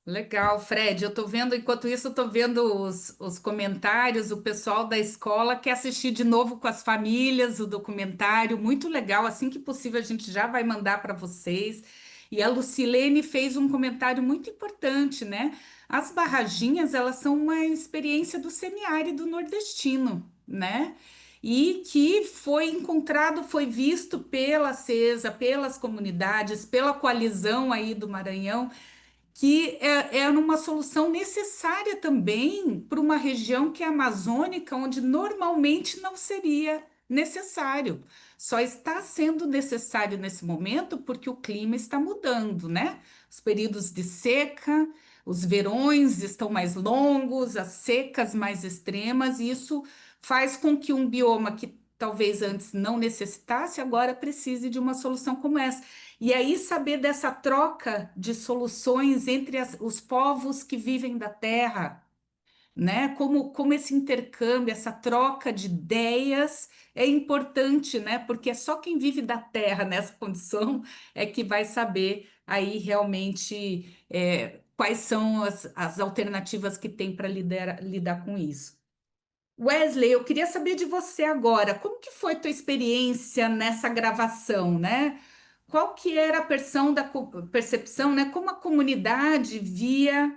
Speaker 1: Legal, Fred. Eu tô vendo, enquanto isso, eu tô vendo os comentários. O pessoal da escola quer assistir de novo com as famílias o documentário. Muito legal. Assim que possível, a gente já vai mandar para vocês. E a Lucilene fez um comentário muito importante, né? As barraginhas, elas são uma experiência do semiárido nordestino, né? E que foi encontrado, foi visto pela CESA, pelas comunidades, pela coalizão aí do Maranhão, que é uma solução necessária também para uma região que é amazônica, onde normalmente não seria necessário. Só está sendo necessário nesse momento porque o clima está mudando, né? Os períodos de seca, os verões estão mais longos, as secas mais extremas, e isso faz com que um bioma que talvez antes não necessitasse, agora precise de uma solução como essa. E aí saber dessa troca de soluções entre os povos que vivem da terra, né? Como esse intercâmbio, essa troca de ideias é importante, né? Porque é só quem vive da terra nessa condição é que vai saber aí realmente quais são as alternativas que tem para lidar com isso. Wesley, eu queria saber de você agora, como que foi tua experiência nessa gravação, né? Qual que era a percepção, né? Como a comunidade via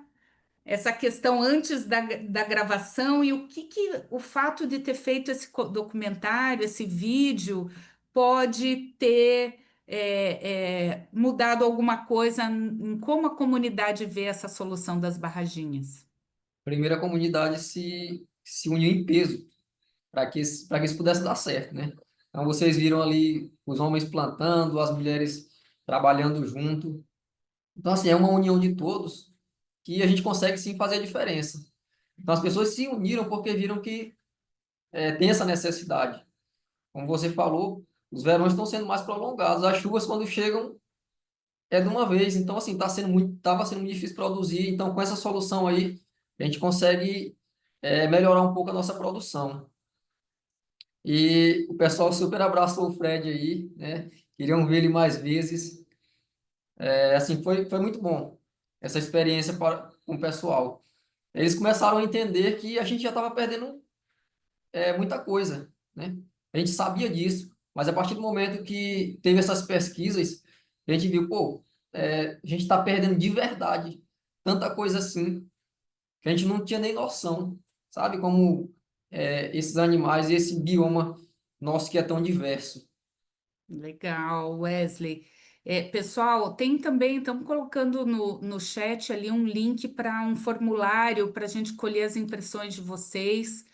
Speaker 1: essa questão antes da gravação e que o fato de ter feito esse documentário, esse vídeo, pode ter mudado alguma coisa em como a comunidade vê essa solução das barraginhas?
Speaker 8: Primeiro, a comunidade se uniu em peso para que isso pudesse dar certo, né? Então, vocês viram ali os homens plantando, as mulheres trabalhando junto. Então, assim, é uma união de todos que a gente consegue sim fazer a diferença. Então, as pessoas se uniram porque viram que tem essa necessidade. Como você falou, os verões estão sendo mais prolongados, as chuvas quando chegam de uma vez. Então, assim, estava sendo muito difícil produzir. Então, com essa solução aí, a gente consegue melhorar um pouco a nossa produção. E o pessoal super abraçou o Fred aí, né? Queriam ver ele mais vezes. Assim, foi muito bom essa experiência com o pessoal. Eles começaram a entender que a gente já estava perdendo muita coisa, né? A gente sabia disso, mas a partir do momento que teve essas pesquisas, a gente viu, pô, a gente está perdendo de verdade tanta coisa assim, que a gente não tinha nem noção, sabe? Como esses animais e esse bioma nosso que é tão diverso.
Speaker 1: Legal, Wesley. Pessoal, tem também, estamos colocando no chat ali um link para um formulário para a gente colher as impressões de vocês.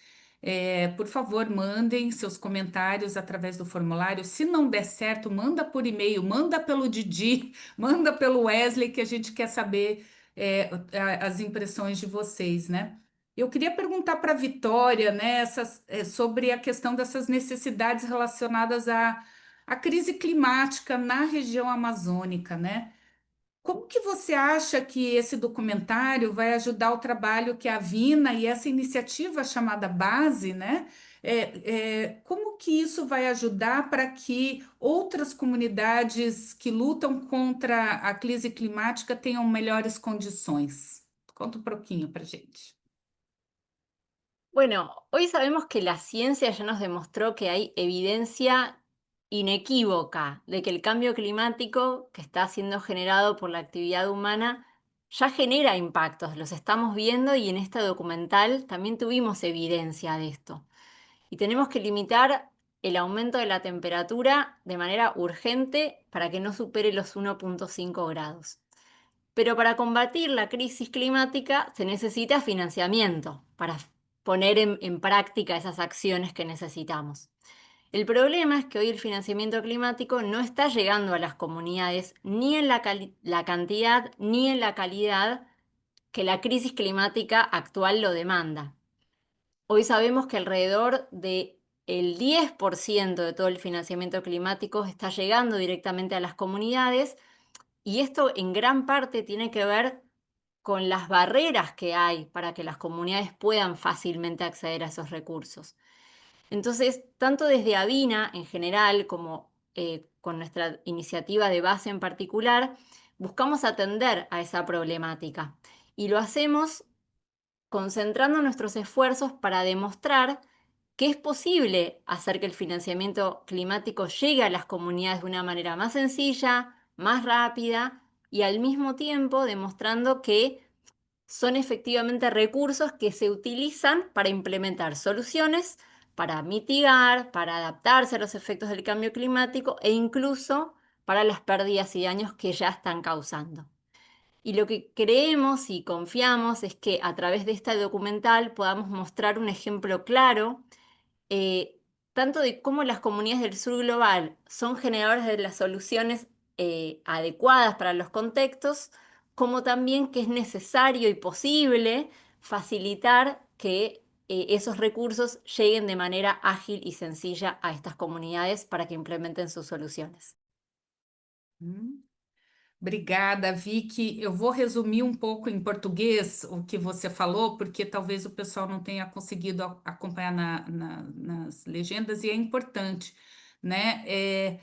Speaker 1: Por favor, mandem seus comentários através do formulário. Se não der certo, manda por e-mail, manda pelo Didi, manda pelo Wesley, que a gente quer saber as impressões de vocês, né? Eu queria perguntar para a Vitória, né, sobre a questão dessas necessidades relacionadas à crise climática na região amazônica, né? Como que você acha que esse documentário vai ajudar o trabalho que a Vina e essa iniciativa chamada Base, né? Como que isso vai ajudar para que outras comunidades que lutam contra a crise climática tenham melhores condições? Conta um pouquinho para gente.
Speaker 6: Bueno, hoy sabemos que la ciencia ya nos demostró que hay evidencia inequívoca de que el cambio climático que está siendo generado por la actividad humana ya genera impactos, los estamos viendo y en este documental también tuvimos evidencia de esto. Y tenemos que limitar el aumento de la temperatura de manera urgente para que no supere los 1,5 grados. Pero para combatir la crisis climática se necesita financiamiento para poner en práctica esas acciones que necesitamos. El problema es que hoy el financiamiento climático no está llegando a las comunidades ni en la cantidad ni en la calidad que la crisis climática actual lo demanda. Hoy sabemos que alrededor del 10% de todo el financiamiento climático está llegando directamente a las comunidades y esto en gran parte tiene que ver con las barreras que hay para que las comunidades puedan fácilmente acceder a esos recursos. Entonces, tanto desde Avina en general como con nuestra iniciativa de base en particular, buscamos atender a esa problemática y lo hacemos concentrando nuestros esfuerzos para demostrar que es posible hacer que el financiamiento climático llegue a las comunidades de una manera más sencilla, más rápida y al mismo tiempo demostrando que son efectivamente recursos que se utilizan para implementar soluciones, para mitigar, para adaptarse a los efectos del cambio climático e incluso para las pérdidas y daños que ya están causando. Y lo que creemos y confiamos es que a través de este documental podamos mostrar un ejemplo claro, tanto de cómo las comunidades del sur global son generadoras de las soluciones adecuadas para los contextos, como también que es necesario y posible facilitar que esos recursos lleguen de manera ágil y sencilla a estas comunidades para que implementen sus soluciones.
Speaker 1: Obrigada, Vicky. Eu vou resumir um pouco em português o que você falou, porque talvez o pessoal não tenha conseguido acompanhar nas legendas, e é importante, né?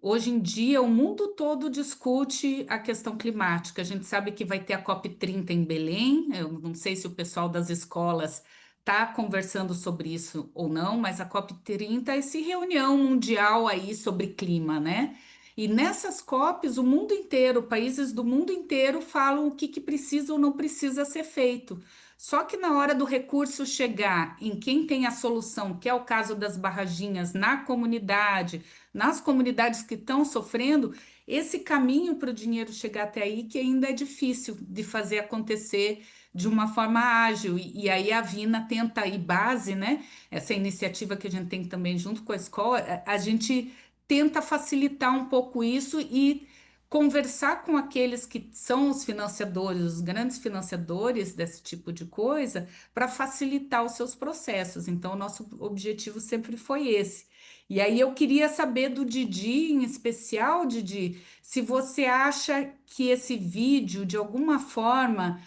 Speaker 1: Hoje em dia, o mundo todo discute a questão climática. A gente sabe que vai ter a COP30 em Belém. Eu não sei se o pessoal das escolas está conversando sobre isso ou não, mas a COP30 é essa reunião mundial aí sobre clima, né? E nessas COPs, o mundo inteiro, países do mundo inteiro falam o que precisa ou não precisa ser feito. Só que na hora do recurso chegar em quem tem a solução, que é o caso das barraginhas na comunidade, nas comunidades que estão sofrendo, esse caminho para o dinheiro chegar até aí que ainda é difícil de fazer acontecer de uma forma ágil. E aí a Vina tenta aí base, né? Essa iniciativa que a gente tem também junto com a escola, a gente tenta facilitar um pouco isso e conversar com aqueles que são os financiadores, os grandes financiadores desse tipo de coisa, para facilitar os seus processos. Então, o nosso objetivo sempre foi esse. E aí eu queria saber do Didi, em especial, Didi, se você acha que esse vídeo, de alguma forma,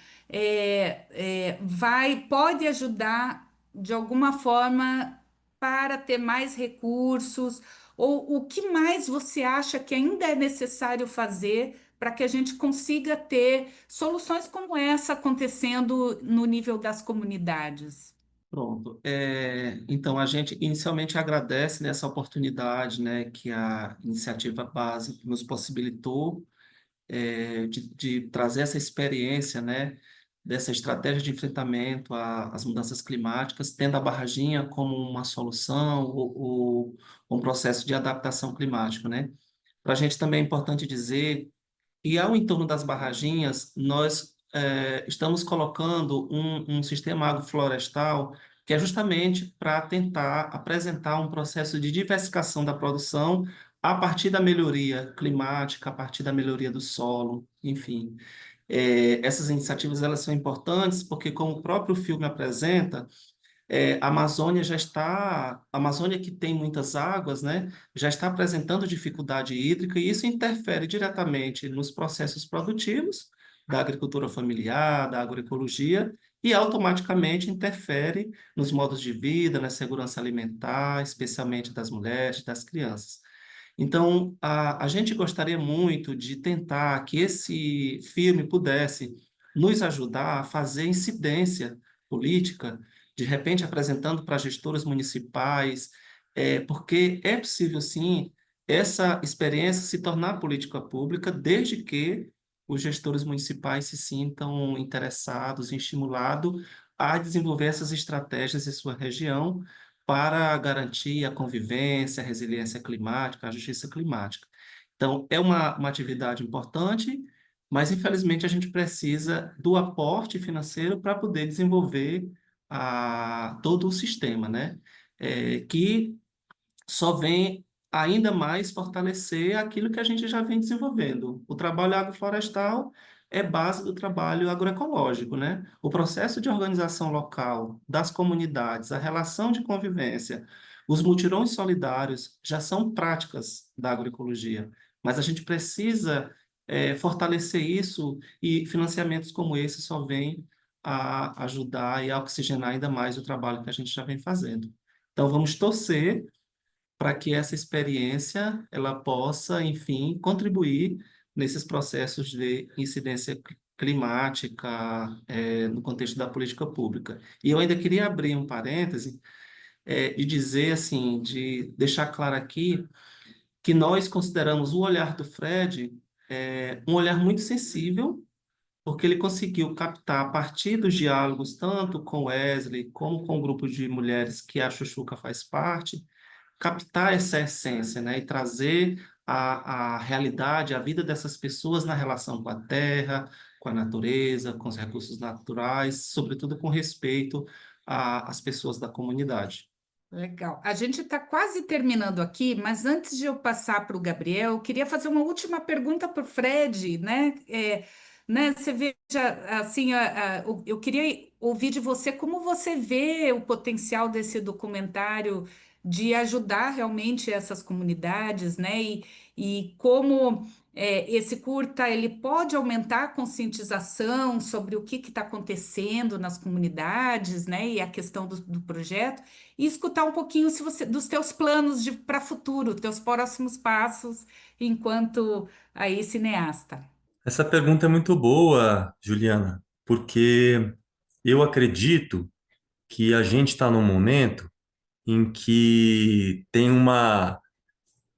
Speaker 1: pode ajudar de alguma forma para ter mais recursos, ou o que mais você acha que ainda é necessário fazer para que a gente consiga ter soluções como essa acontecendo no nível das comunidades?
Speaker 7: Pronto. Então, a gente inicialmente agradece nessa oportunidade, né, que a iniciativa Base nos possibilitou, de trazer essa experiência, né, dessa estratégia de enfrentamento às mudanças climáticas, tendo a barraginha como uma solução ou um processo de adaptação climática, né? Para a gente também é importante dizer que ao entorno das barraginhas, nós estamos colocando um sistema agroflorestal que é justamente para tentar apresentar um processo de diversificação da produção a partir da melhoria climática, a partir da melhoria do solo, enfim. Essas iniciativas elas são importantes porque, como o próprio filme apresenta, a Amazônia a Amazônia que tem muitas águas, né, já está apresentando dificuldade hídrica e isso interfere diretamente nos processos produtivos da agricultura familiar, da agroecologia e automaticamente interfere nos modos de vida, na segurança alimentar, especialmente das mulheres, das crianças. Então, a gente gostaria muito de tentar que esse filme pudesse nos ajudar a fazer incidência política, de repente apresentando para gestores municipais, porque é possível, sim, essa experiência se tornar política pública, desde que os gestores municipais se sintam interessados e estimulados a desenvolver essas estratégias em sua região, para garantir a convivência, a resiliência climática, a justiça climática. Então, é uma atividade importante, mas infelizmente a gente precisa do aporte financeiro para poder desenvolver todo o sistema, né? Que só vem ainda mais fortalecer aquilo que a gente já vem desenvolvendo. O trabalho agroflorestal é base do trabalho agroecológico, né? O processo de organização local das comunidades, a relação de convivência, os mutirões solidários já são práticas da agroecologia, mas a gente precisa fortalecer isso e financiamentos como esse só vêm a ajudar e a oxigenar ainda mais o trabalho que a gente já vem fazendo. Então, vamos torcer para que essa experiência ela possa, enfim, contribuir nesses processos de incidência climática, no contexto da política pública. E eu ainda queria abrir um parêntese, e dizer assim, de deixar claro aqui que nós consideramos o olhar do Fred um olhar muito sensível, porque ele conseguiu captar a partir dos diálogos tanto com Wesley como com o grupo de mulheres que a Xuxuca faz parte, captar essa essência, né, e trazer a realidade, a vida dessas pessoas na relação com a terra, com a natureza, com os recursos naturais, sobretudo com respeito às pessoas da comunidade.
Speaker 1: Legal. A gente está quase terminando aqui, mas antes de eu passar para o Gabriel, eu queria fazer uma última pergunta para o Fred, né? Né? Você veja, assim, eu queria ouvir de você como você vê o potencial desse documentário de ajudar realmente essas comunidades, né? E como esse curta ele pode aumentar a conscientização sobre o que está acontecendo nas comunidades, né? E a questão do projeto e escutar um pouquinho se você, dos teus planos para futuro, teus próximos passos enquanto aí cineasta.
Speaker 5: Essa pergunta é muito boa, Juliana, porque eu acredito que a gente está num momento em que tem uma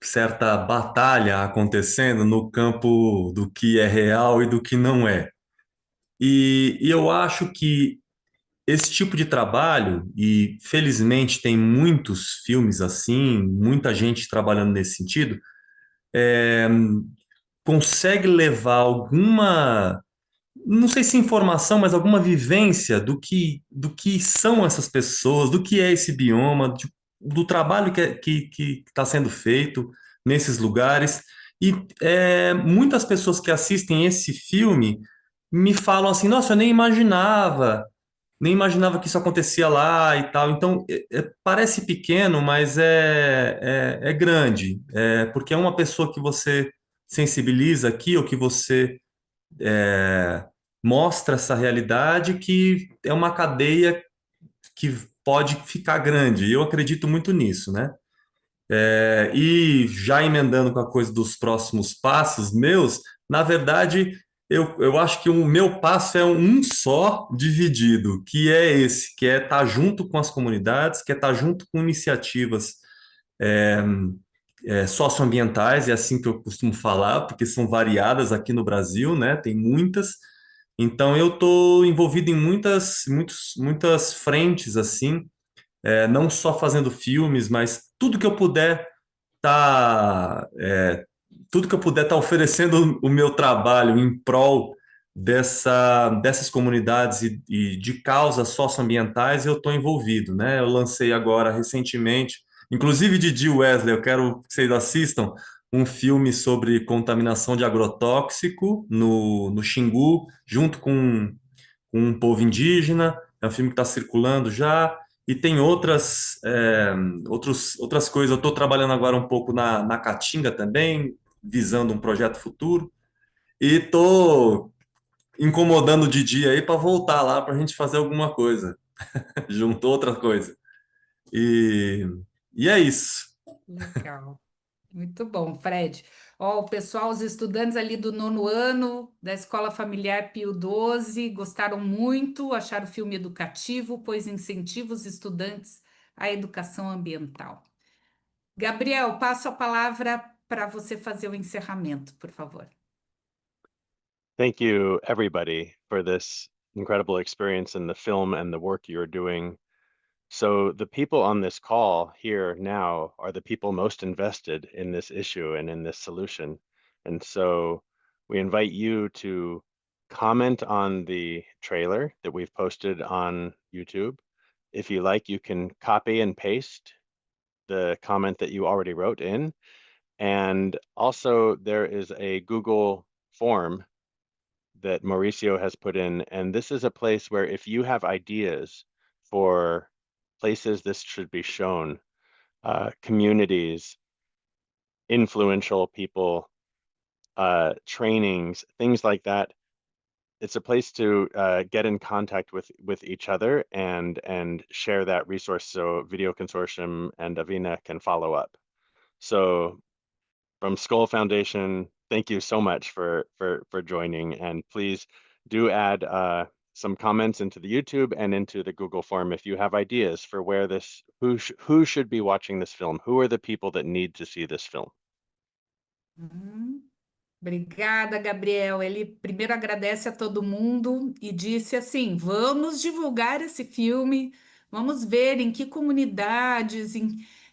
Speaker 5: certa batalha acontecendo no campo do que é real e do que não é. E eu acho que esse tipo de trabalho, e felizmente tem muitos filmes assim, muita gente trabalhando nesse sentido, consegue levar alguma, não sei se informação, mas alguma vivência do que são essas pessoas, do que é esse bioma, do trabalho que está sendo feito nesses lugares. E muitas pessoas que assistem esse filme me falam assim, nossa, eu nem imaginava que isso acontecia lá e tal. Então, parece pequeno, mas é grande, porque é uma pessoa que você sensibiliza aqui, ou que você mostra essa realidade, que é uma cadeia que pode ficar grande. E eu acredito muito nisso, né? E já emendando com a coisa dos próximos passos meus, na verdade, eu acho que o meu passo é um só dividido, que é esse, que é estar junto com as comunidades, que é estar junto com iniciativas é, socioambientais, é assim que eu costumo falar, porque são variadas aqui no Brasil, né? Tem muitas. Então, eu estou envolvido em muitas frentes, assim, não só fazendo filmes, mas tá, tudo que eu puder estar oferecendo o meu trabalho em prol dessas comunidades e de causas socioambientais, eu estou envolvido, né? Eu lancei agora recentemente, inclusive Didi Wesley, eu quero que vocês assistam, um filme sobre contaminação de agrotóxico no Xingu, junto com um povo indígena. É um filme que está circulando já. E tem outras coisas. Eu estou trabalhando agora um pouco na Caatinga também, visando um projeto futuro. E estou incomodando o Didi aí para voltar lá para a gente fazer alguma coisa. Juntou outra coisa. E, e é isso.
Speaker 1: Legal. Muito bom, Fred. Ó, o pessoal, os estudantes ali do 9º ano da Escola Familiar Pio XII gostaram muito, acharam o filme educativo, pois incentiva os estudantes à educação ambiental. Gabriel, passo a palavra para você fazer o encerramento, por favor.
Speaker 2: Thank you, everybody, for this incredible experience in the film and the work you're doing. So the people on this call here now are the people most invested in this issue and in this solution. And so we invite you to comment on the trailer that we've posted on YouTube. If you like, you can copy and paste the comment that you already wrote in. And also there is a Google form that Mauricio has put in, and this is a place where if you have ideas for places this should be shown, communities, influential people, trainings, things like that, it's a place to get in contact with each other and share that resource so Video Consortium and Avina can follow up. So from Skoll Foundation, thank you so much for joining, and please do add some comments into the YouTube and into the Google form if you have ideas for where this, who should be watching this film, who are the people that need to see this film.
Speaker 1: Obrigada, Gabriel. Ele primeiro agradece a todo mundo e disse assim: vamos divulgar esse filme, vamos ver em que comunidades,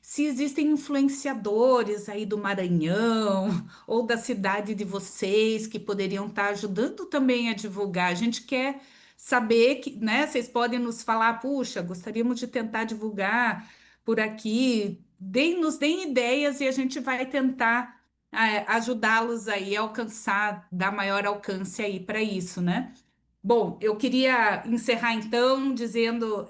Speaker 1: se existem influenciadores aí do Maranhão ou da cidade de vocês que poderiam estar ajudando também a divulgar. A gente quer saber que, né? Vocês podem nos falar, puxa, gostaríamos de tentar divulgar por aqui. Nos deem ideias e a gente vai tentar ajudá-los aí a alcançar, dar maior alcance aí para isso, né? Bom, eu queria encerrar então dizendo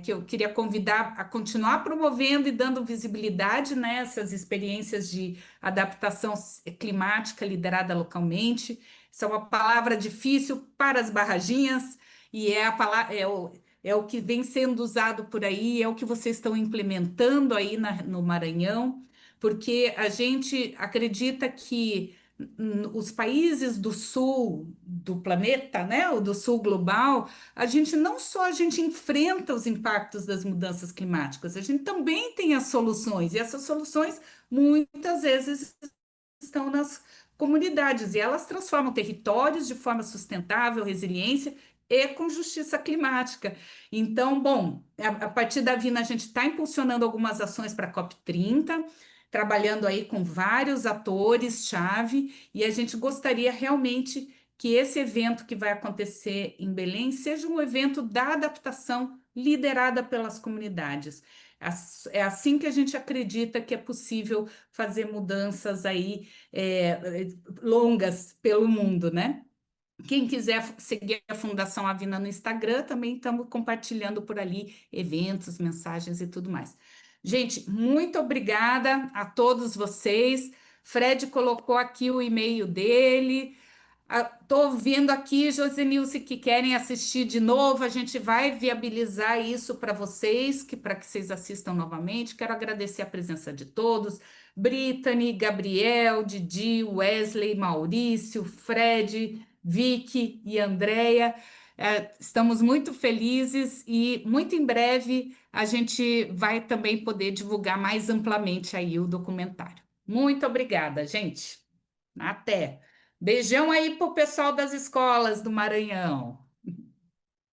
Speaker 1: que eu queria convidar a continuar promovendo e dando visibilidade nessas experiências de adaptação climática liderada localmente. Isso é uma palavra difícil para as barraginhas e é o que vem sendo usado por aí, é o que vocês estão implementando aí no Maranhão, porque a gente acredita que os países do sul do planeta, né, o do sul global, a gente enfrenta os impactos das mudanças climáticas, a gente também tem as soluções, e essas soluções muitas vezes estão nas comunidades, e elas transformam territórios de forma sustentável, resiliência e com justiça climática. Então, bom, a partir da Vina, a gente está impulsionando algumas ações para a COP30, trabalhando aí com vários atores-chave, e a gente gostaria realmente que esse evento que vai acontecer em Belém seja um evento da adaptação liderada pelas comunidades. É assim que a gente acredita que é possível fazer mudanças aí longas pelo mundo, né? Quem quiser seguir a Fundação Avina no Instagram, também estamos compartilhando por ali eventos, mensagens e tudo mais. Gente, muito obrigada a todos vocês. Fred colocou aqui o e-mail dele. Estou vendo aqui, Josenilce, que querem assistir de novo. A gente vai viabilizar isso para vocês, para que vocês assistam novamente. Quero agradecer a presença de todos. Brittany, Gabriel, Didi, Wesley, Maurício, Fred, Vicky e Andréia. Estamos muito felizes e muito em breve a gente vai também poder divulgar mais amplamente aí o documentário. Muito obrigada, gente. Até. Beijão aí pro pessoal das escolas do Maranhão.